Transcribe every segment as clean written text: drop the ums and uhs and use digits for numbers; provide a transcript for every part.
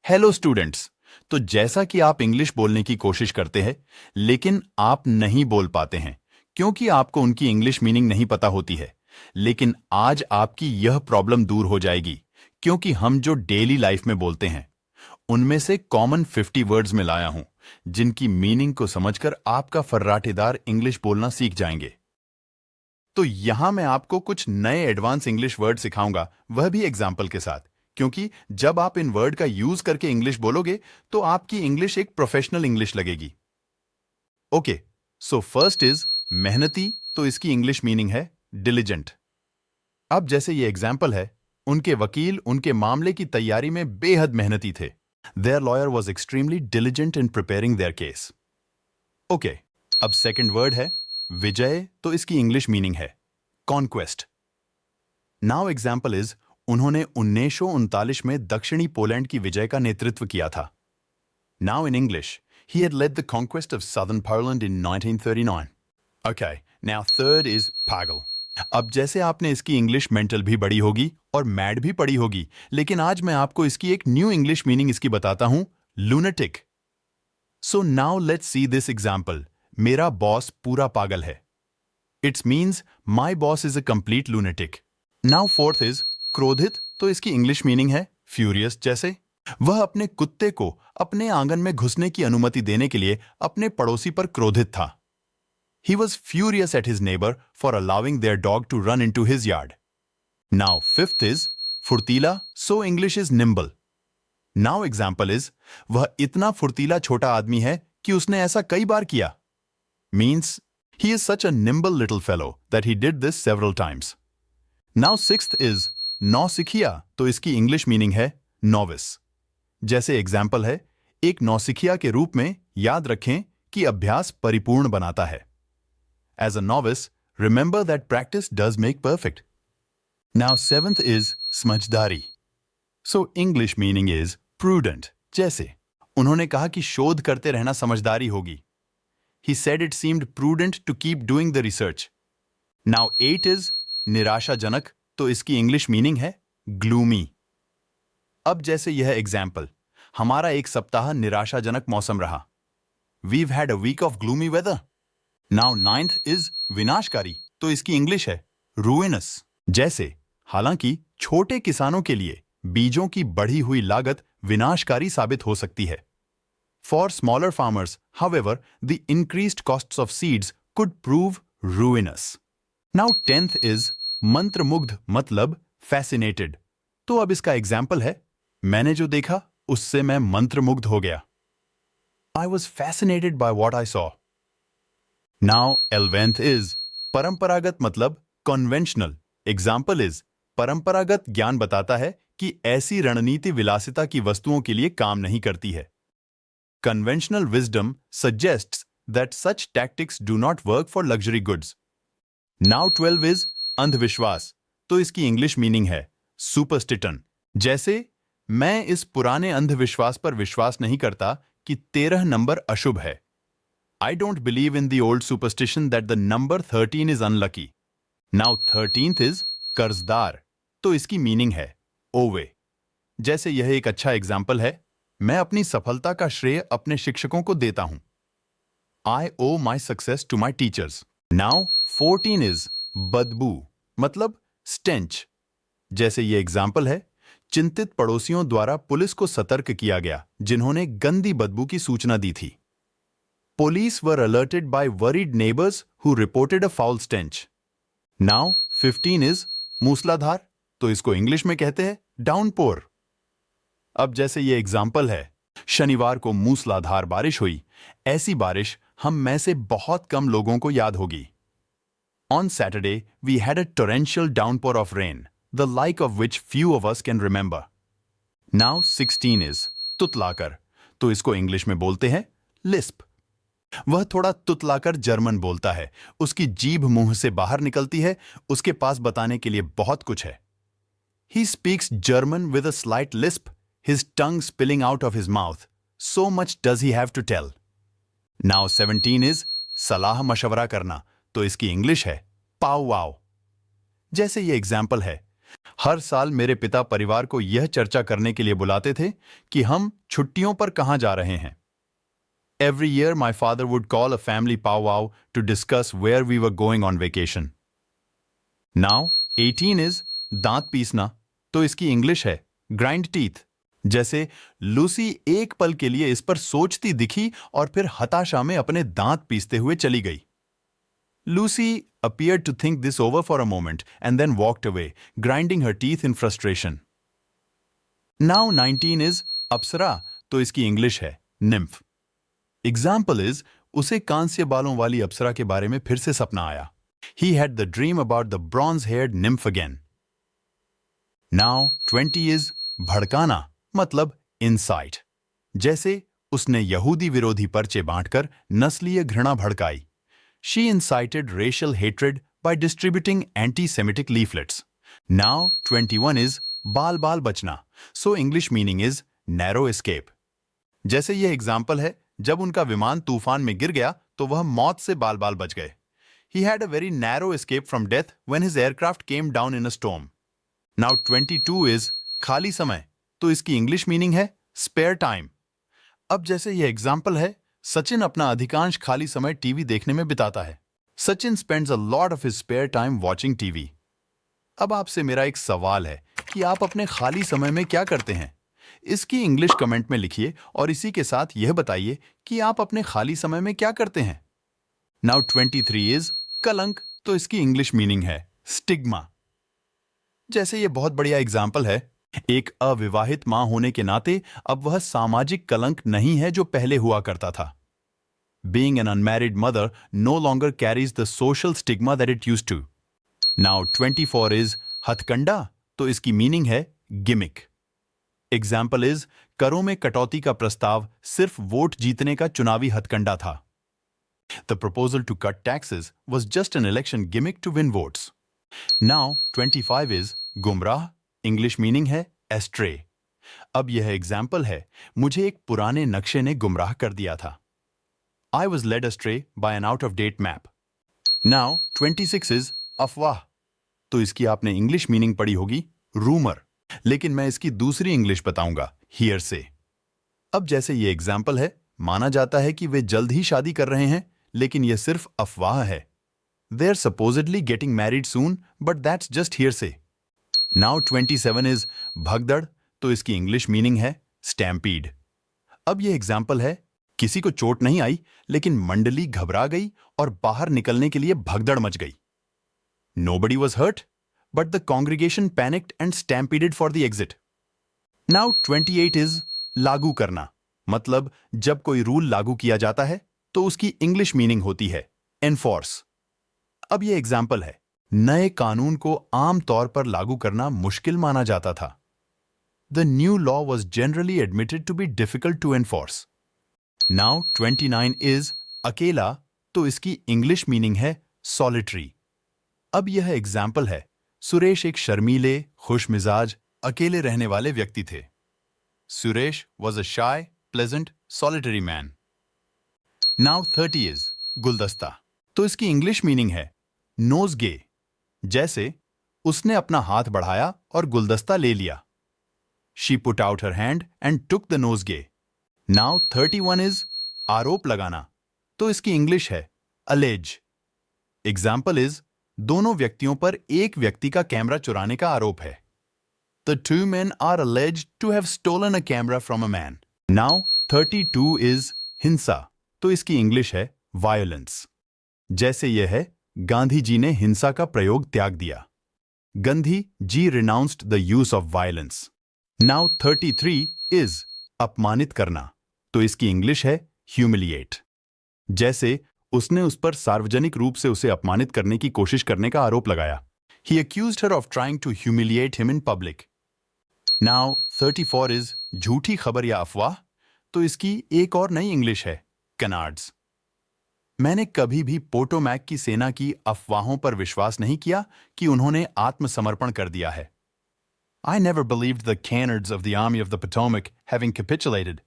Hello students. तो जैसा कि आप इंग्लिश बोलने की कोशिश करते हैं लेकिन आप नहीं बोल पाते हैं क्योंकि आपको उनकी इंग्लिश मीनिंग नहीं पता होती है। लेकिन आज आपकी यह प्रॉब्लम दूर हो जाएगी क्योंकि हम जो डेली लाइफ में बोलते हैं उनमें से कॉमन 50 वर्ड्स में लाया हूं जिनकी मीनिंग को समझकर आपका फर्राटेदार इंग्लिश बोलना सीख जाएंगे। तो यहां मैं आपको कुछ नए एडवांस इंग्लिश वर्ड सिखाऊंगा, वह भी एग्जाम्पल के साथ, क्योंकि जब आप इन वर्ड का यूज करके इंग्लिश बोलोगे तो आपकी इंग्लिश एक प्रोफेशनल इंग्लिश लगेगी। ओके, सो फर्स्ट इज मेहनती, तो इसकी इंग्लिश मीनिंग है डिलिजेंट। अब जैसे ये एग्जाम्पल है, उनके वकील उनके मामले की तैयारी में बेहद मेहनती थे। Their lawyer was extremely diligent in preparing their case. Okay, अब सेकेंड वर्ड है विजय, तो इसकी इंग्लिश मीनिंग है कॉन्क्वेस्ट। नाउ एग्जाम्पल इज उन्होंने 1939 में दक्षिणी पोलैंड की विजय का नेतृत्व किया था। Now in English, he had led the conquest of southern Poland in 1939. Okay, now third is pagal. अब जैसे आपने इसकी इंग्लिश मेंटल भी पढ़ी होगी और मैड भी पढ़ी होगी, लेकिन आज मैं आपको इसकी एक न्यू इंग्लिश मीनिंग इसकी बताता हूं, lunatic. So now let's see this example. मेरा बॉस पूरा पागल है। It means my boss is a complete lunatic. Now fourth is क्रोधित, तो इसकी इंग्लिश मीनिंग है फ्यूरियस। जैसे वह अपने कुत्ते को अपने आंगन में घुसने की अनुमति देने के लिए अपने पड़ोसी पर क्रोधित था। He was furious at his neighbor for allowing their dog to run into his yard. Now fifth is फुर्तीला, so English is nimble. Now example is वह इतना फुर्तीला छोटा आदमी है कि उसने ऐसा कई बार किया। Means he is such a nimble little fellow that he did this several times. Now sixth is नौसिखिया, तो इसकी इंग्लिश मीनिंग है नोविस। जैसे एग्जाम्पल है, एक नौसिखिया के रूप में याद रखें कि अभ्यास परिपूर्ण बनाता है। As a novice, remember that practice does make perfect. Now seventh is समझदारी, so English meaning is prudent. जैसे उन्होंने कहा कि शोध करते रहना समझदारी होगी। He said it seemed prudent to keep doing the research. Now 8 is निराशाजनक, तो इसकी इंग्लिश मीनिंग है gloomy. अब जैसे यह एग्जाम्पल, हमारा एक सप्ताह निराशाजनक मौसम रहा। We've had a week of gloomy weather. Now ninth is विनाशकारी, तो इसकी इंग्लिश है ruinous. जैसे हालांकि छोटे किसानों के लिए बीजों की बढ़ी हुई लागत विनाशकारी साबित हो सकती है। For smaller farmers, however, the increased costs of seeds could prove ruinous. Now 10th is मंत्रमुग्ध, मतलब fascinated. तो अब इसका एग्जाम्पल है, मैंने जो देखा उससे मैं मंत्रमुग्ध हो गया। I was fascinated by what I saw. Now 11th is परंपरागत, मतलब conventional. एग्जाम्पल इज परंपरागत ज्ञान बताता है कि ऐसी रणनीति विलासिता की वस्तुओं के लिए काम नहीं करती है। Conventional wisdom suggests that such tactics do not work for luxury goods. Now 12 is अंधविश्वास, तो इसकी इंग्लिश मीनिंग है सुपरस्टिशन। जैसे मैं इस पुराने अंधविश्वास पर विश्वास नहीं करता कि 13 नंबर अशुभ है। I don't believe in the old superstition that the number 13 is unlucky. Now 13th is कर्जदार, तो इसकी मीनिंग है ओवे। जैसे यह एक अच्छा एग्जाम्पल है, मैं अपनी सफलता का श्रेय अपने शिक्षकों को देता हूं। I owe my success to my teachers. Now 14 is बदबू, मतलब स्टेंच। जैसे ये एग्जाम्पल है, चिंतित पड़ोसियों द्वारा पुलिस को सतर्क किया गया जिन्होंने गंदी बदबू की सूचना दी थी। Police were alerted by worried neighbors who reported a foul stench. Now 15 is मूसलाधार, तो इसको इंग्लिश में कहते हैं डाउनपोर। अब जैसे ये एग्जाम्पल है, शनिवार को मूसलाधार बारिश हुई। ऐसी बारिश हम में से बहुत कम लोगों को याद होगी। On Saturday, we had a torrential downpour of rain, the like of which few of us can remember. Now 16 is तुतलाकर, तो इसको इंग्लिश में बोलते हैं लिस्प। वह थोड़ा तुतलाकर जर्मन बोलता है, उसकी जीभ मुंह से बाहर निकलती है, उसके पास बताने के लिए बहुत कुछ है। He speaks German with a slight lisp, his tongue spilling out of his mouth. So much does he have to tell. Now 17 is सलाह मशवरा करना, तो इसकी इंग्लिश है पाव वाव। जैसे ये एग्जाम्पल है, हर साल मेरे पिता परिवार को यह चर्चा करने के लिए बुलाते थे कि हम छुट्टियों पर कहाँ जा रहे हैं। Every year my father would call a family powwow to discuss where we were going on vacation. Now 18 is दांत पीसना, तो इसकी इंग्लिश है ग्राइंड टीथ। जैसे लूसी एक पल के लिए इस पर सोचती दिखी और फिर हताशा में अपने दांत पीसते हुए चली गई। Lucy appeared to think this over for a moment and then walked away, grinding her teeth in frustration. Now 19 is अप्सरा, तो इसकी इंग्लिश है nymph. Example is उसे कांस्य बालों वाली अप्सरा के बारे में फिर से सपना आया। He had the dream about the bronze-haired nymph again. Now 20 is भड़काना, मतलब incite. जैसे उसने यहूदी विरोधी पर्चे बांटकर नस्लीय घृणा भड़काई। She incited racial hatred by distributing anti-Semitic leaflets. Now 21 is बाल बाल बचना, so English meaning is narrow escape. जैसे यह एग्जाम्पल है, जब उनका विमान तूफान में गिर गया तो वह मौत से बाल बाल बच गए। He had a very narrow escape from death when his aircraft came down in a storm. Now 22 is खाली समय, तो इसकी इंग्लिश मीनिंग है spare time. अब जैसे यह एग्जाम्पल है, सचिन अपना अधिकांश खाली समय टीवी देखने में बिताता है। Sachin spends a lot of his spare time watching TV. अब आपसे मेरा एक सवाल है कि आप अपने खाली समय में क्या करते हैं? इसकी इंग्लिश कमेंट में लिखिए और इसी के साथ यह बताइए कि आप अपने खाली समय में क्या करते हैं। नाउ 23 इज कलंक, तो इसकी इंग्लिश मीनिंग है स्टिग्मा। जैसे ये बहुत बढ़िया एग्जाम्पल है, एक अविवाहित मां होने के नाते अब वह सामाजिक कलंक नहीं है जो पहले हुआ करता था। Being an unmarried mother no longer carries the social stigma that it used to. Now 24 is हथकंडा, तो इसकी मीनिंग है गिमिक। एग्जाम्पल इज करों में कटौती का प्रस्ताव सिर्फ वोट जीतने का चुनावी हथकंडा था। The proposal to cut taxes was just an election gimmick to win votes. Now 25 is गुमराह, इंग्लिश मीनिंग है एस्ट्रे। अब यह एग्जाम्पल है, मुझे एक पुराने नक्शे ने गुमराह कर दिया था। I was led astray by an out-of-date map. Now 26 is अफवाह, तो इसकी आपने इंग्लिश मीनिंग पढ़ी होगी रूमर, लेकिन मैं इसकी दूसरी इंग्लिश बताऊंगा hearsay. अब जैसे ये एग्जाम्पल है, माना जाता है कि वे जल्द ही शादी कर रहे हैं, लेकिन यह सिर्फ अफवाह है। They're supposedly getting married soon, but that's just hearsay. Now 27 is भगदड़, तो इसकी इंग्लिश मीनिंग है स्टैम्पीड। अब यह एग्जाम्पल है, किसी को चोट नहीं आई, लेकिन मंडली घबरा गई और बाहर निकलने के लिए भगदड़ मच गई। Nobody was hurt, but the congregation panicked and stampeded for the exit. Now 28 is लागू करना, मतलब जब कोई रूल लागू किया जाता है तो उसकी इंग्लिश मीनिंग होती है एनफोर्स। अब यह एग्जाम्पल है, नए कानून को आम तौर पर लागू करना मुश्किल माना जाता था। The new law was generally admitted to be difficult to enforce. Now 29 is अकेला, तो इसकी इंग्लिश मीनिंग है सॉलिटरी। अब यह एग्जाम्पल है, सुरेश एक शर्मीले, खुशमिजाज, अकेले रहने वाले व्यक्ति थे। Suresh was a shy, pleasant, solitary man. Now 30 is गुलदस्ता, तो इसकी इंग्लिश मीनिंग है नोज़गे। जैसे उसने अपना हाथ बढ़ाया और गुलदस्ता ले लिया। She put out her hand and took the nosegay. Now 31 is आरोप लगाना, तो इसकी इंग्लिश है allege. एग्जाम्पल इज दोनों व्यक्तियों पर एक व्यक्ति का कैमरा चुराने का आरोप है। The two men are alleged to have stolen a camera from a man. Now 32 is हिंसा, तो इसकी इंग्लिश है violence. जैसे यह है, गांधी जी ने हिंसा का प्रयोग त्याग दिया। Gandhi ji renounced the use of violence. Now 33 is अपमानित करना, तो इसकी इंग्लिश है humiliate. जैसे उसने उस पर सार्वजनिक रूप से उसे अपमानित करने की कोशिश करने का आरोप लगाया। He accused her of trying to humiliate him in public. Now 34 is झूठी खबर या अफवाह, तो इसकी एक और नई इंग्लिश है canards. मैंने कभी भी पोटोमैक की सेना की अफवाहों पर विश्वास नहीं किया कि उन्होंने आत्मसमर्पण कर दिया है। I never believed the canards of the Army of the Potomac having capitulated.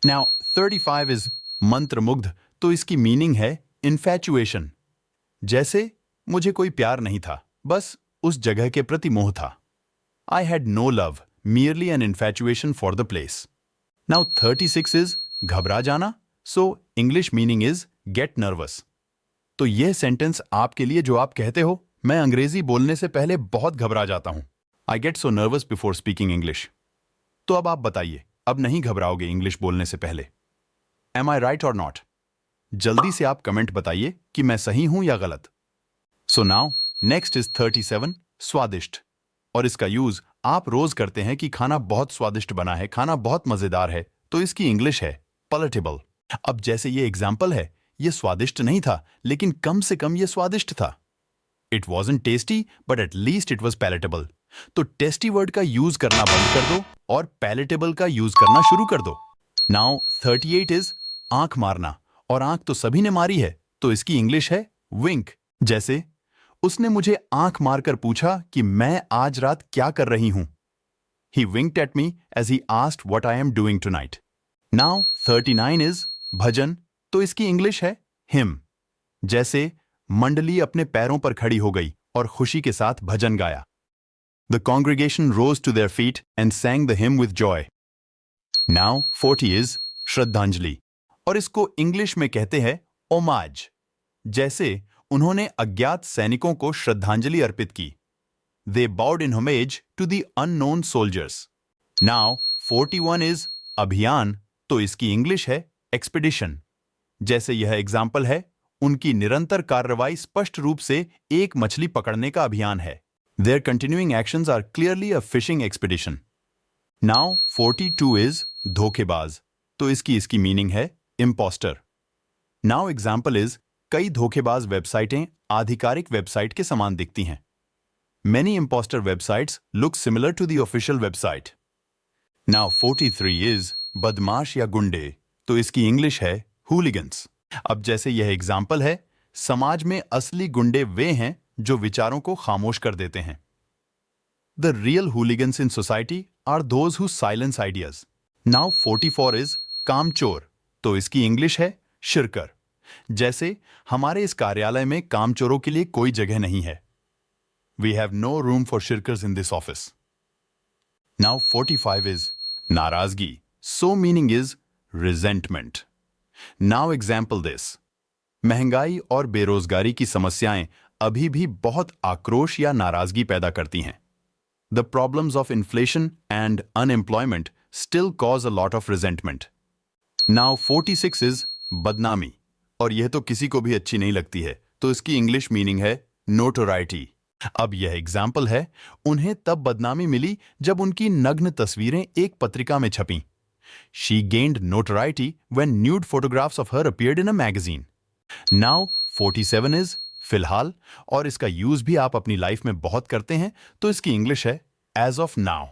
Now 35 is मंत्रमुग्ध, तो इसकी मीनिंग है infatuation. जैसे मुझे कोई प्यार नहीं था, बस उस जगह के प्रति मोह था। I had no love, merely an infatuation for the place. Now 36 is घबरा जाना, so English meaning is get nervous. तो यह सेंटेंस आपके लिए जो आप कहते हो, मैं अंग्रेजी बोलने से पहले बहुत घबरा जाता हूं. I get so nervous before speaking English. तो अब आप बताइए, अब नहीं घबराओगे इंग्लिश बोलने से पहले. Am I right or not? जल्दी से आप कमेंट बताइए कि मैं सही हूं या गलत. So now, next is 37, स्वादिष्ट. और इसका यूज आप रोज करते हैं कि खाना बहुत स्वादिष्ट बना है, खाना बहुत मजेदार है, तो इसकी इंग्लिश है palatable. अब जैसे ये एग्जाम्पल है, ये स्वादिष्ट नहीं था, लेकिन कम से कम ये स्वादिष्ट था. It wasn't tasty, but at least it was palatable. तो टेस्टी वर्ड का यूज करना बंद कर दो और पैलेटेबल का यूज करना शुरू कर दो. नाउ 38 इज आंख मारना, और आंख तो सभी ने मारी है, तो इसकी इंग्लिश है विंक. जैसे उसने मुझे आंख मारकर पूछा कि मैं आज रात क्या कर रही हूं. He winked at me as he asked what I am doing tonight. Now 39 is भजन, तो इसकी इंग्लिश है hymn. जैसे मंडली अपने पैरों पर खड़ी हो गई और खुशी के साथ भजन गाया. The congregation rose to their feet and sang the hymn with joy. Now 40 is श्रद्धांजलि, और इसको इंग्लिश में कहते हैं homage. जैसे उन्होंने अज्ञात सैनिकों को श्रद्धांजलि अर्पित की. They bowed in homage to the unknown soldiers. Now 41 is अभियान, तो इसकी इंग्लिश है expedition. जैसे यह एग्जाम्पल है, उनकी निरंतर कार्रवाई स्पष्ट रूप से एक मछली पकड़ने का अभियान है. Their continuing actions are clearly a fishing expedition. Now 42 is धोखेबाज, तो इसकी मीनिंग है imposter. Now example is कई धोखेबाज वेबसाइटें आधिकारिक वेबसाइट के समान दिखती हैं. Many imposter websites look similar to the official website. Now 43 is बदमाश या गुंडे, तो इसकी इंग्लिश है hooligans. अब जैसे यह एग्जाम्पल है, समाज में असली गुंडे वे हैं जो विचारों को खामोश कर देते हैं. The real hooligans in society are those who silence ideas. Now 44 is कामचोर, तो इसकी इंग्लिश है शिरकर. जैसे हमारे इस कार्यालय में कामचोरों के लिए कोई जगह नहीं है. We have no room for shirkers in this office. Now 45 is नाराजगी, so meaning is resentment. Now example this. महंगाई और बेरोजगारी की समस्याएं अभी भी बहुत आक्रोश या नाराजगी पैदा करती हैं. The problems of inflation and unemployment still cause a lot of resentment. Now 46 is बदनामी, और यह तो किसी को भी अच्छी नहीं लगती है, तो इसकी इंग्लिश मीनिंग है notoriety. अब यह एग्जाम्पल है, उन्हें तब बदनामी मिली जब उनकी नग्न तस्वीरें एक पत्रिका में छपीं. She gained notoriety when nude photographs of her appeared in a magazine. Now 47 is फिलहाल, और इसका यूज भी आप अपनी लाइफ में बहुत करते हैं, तो इसकी इंग्लिश है as of now.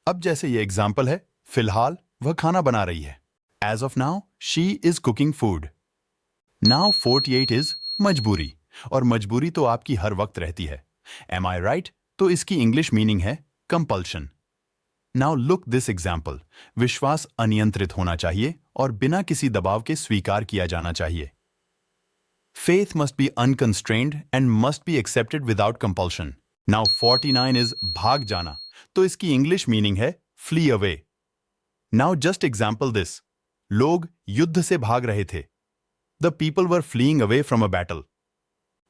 अब जैसे ये एग्जाम्पल है, फिलहाल वह खाना बना रही है. As of now, she is cooking food. Now 48 is मजबूरी, और मजबूरी तो आपकी हर वक्त रहती है. Am I right? तो इसकी इंग्लिश मीनिंग है compulsion. Now look this example. विश्वास अनियंत्रित होना चाहिए और बिना किसी दबाव के स्वीकार किया जाना चाहिए. Faith must be unconstrained and must be accepted without compulsion. Now 49 is भाग जाना, तो इसकी इंग्लिश मीनिंग है flee away. Now just example this. लोग युद्ध से भाग रहे थे. The people were fleeing away from a battle.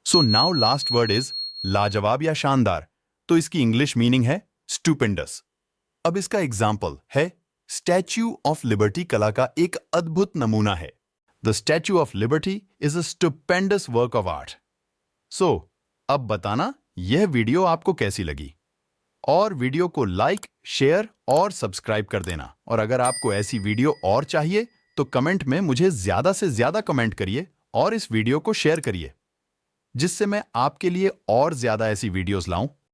So now last word is लाजवाब या शानदार, तो इसकी इंग्लिश मीनिंग है stupendous. अब इसका एग्जाम्पल है स्टैच्यू ऑफ लिबर्टी कला का एक अद्भुत नमूना है. The Statue of Liberty is a stupendous work of art. So अब बताना यह वीडियो आपको कैसी लगी, और वीडियो को लाइक, शेयर और सब्सक्राइब कर देना. और अगर आपको ऐसी वीडियो और चाहिए तो कमेंट में मुझे ज्यादा से ज्यादा कमेंट करिए और इस वीडियो को शेयर करिए, जिससे मैं आपके लिए और ज्यादा ऐसी वीडियोस लाऊं